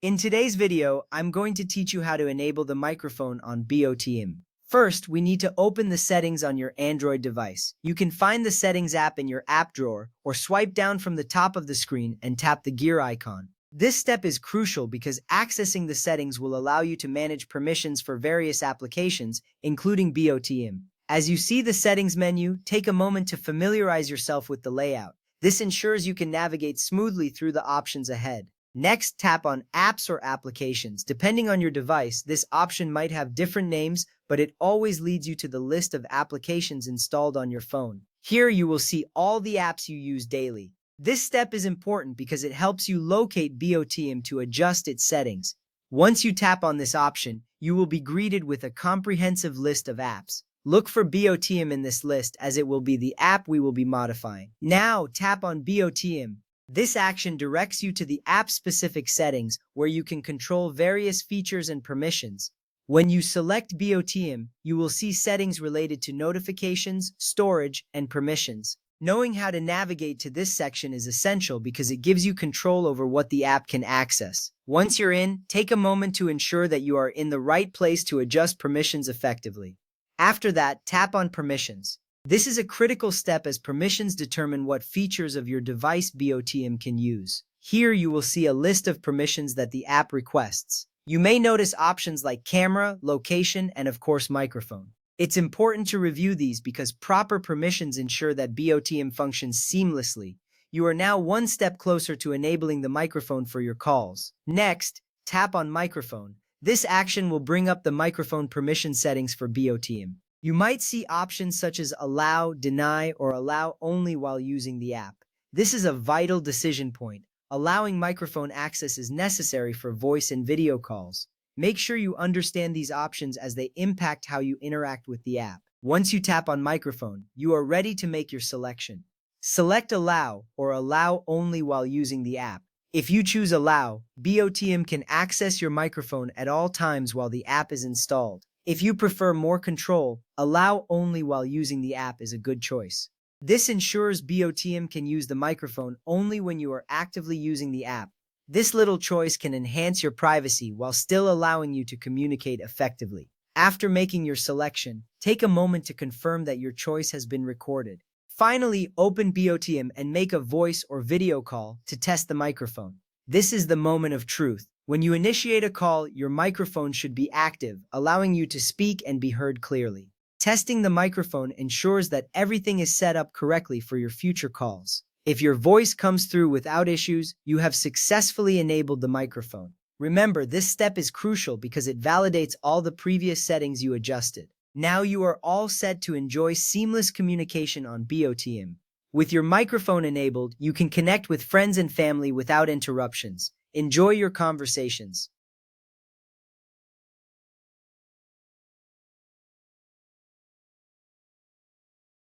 In today's video, I'm going to teach you how to enable the microphone on BOTM. First, we need to open the settings on your Android device. You can find the Settings app in your app drawer or swipe down from the top of the screen and tap the gear icon. This step is crucial because accessing the settings will allow you to manage permissions for various applications, including BOTM. As you see the settings menu, take a moment to familiarize yourself with the layout. This ensures you can navigate smoothly through the options ahead. Next, tap on Apps or Applications. Depending on your device, this option might have different names, but it always leads you to the list of applications installed on your phone. Here you will see all the apps you use daily. This step is important because it helps you locate BOTM to adjust its settings. Once you tap on this option, you will be greeted with a comprehensive list of apps. Look for BOTM in this list as it will be the app we will be modifying. Now tap on BOTM. This action directs you to the app-specific settings where you can control various features and permissions. When you select BOTM, you will see settings related to notifications, storage, and permissions. Knowing how to navigate to this section is essential because it gives you control over what the app can access. Once you're in, take a moment to ensure that you are in the right place to adjust permissions effectively. After that, tap on Permissions. This is a critical step as permissions determine what features of your device BOTM can use. Here you will see a list of permissions that the app requests. You may notice options like camera, location, and of course microphone. It's important to review these because proper permissions ensure that BOTM functions seamlessly. You are now one step closer to enabling the microphone for your calls. Next, tap on Microphone. This action will bring up the microphone permission settings for BOTM. You might see options such as allow, deny, or allow only while using the app. This is a vital decision point. Allowing microphone access is necessary for voice and video calls. Make sure you understand these options as they impact how you interact with the app. Once you tap on microphone, you are ready to make your selection. Select allow or allow only while using the app. If you choose allow, BOTM can access your microphone at all times while the app is installed. If you prefer more control, allow only while using the app is a good choice. This ensures BOTM can use the microphone only when you are actively using the app. This little choice can enhance your privacy while still allowing you to communicate effectively. After making your selection, take a moment to confirm that your choice has been recorded. Finally, open BOTM and make a voice or video call to test the microphone. This is the moment of truth. When you initiate a call, your microphone should be active, allowing you to speak and be heard clearly. Testing the microphone ensures that everything is set up correctly for your future calls. If your voice comes through without issues, you have successfully enabled the microphone. Remember, this step is crucial because it validates all the previous settings you adjusted. Now you are all set to enjoy seamless communication on BOTM. With your microphone enabled, you can connect with friends and family without interruptions. Enjoy your conversations.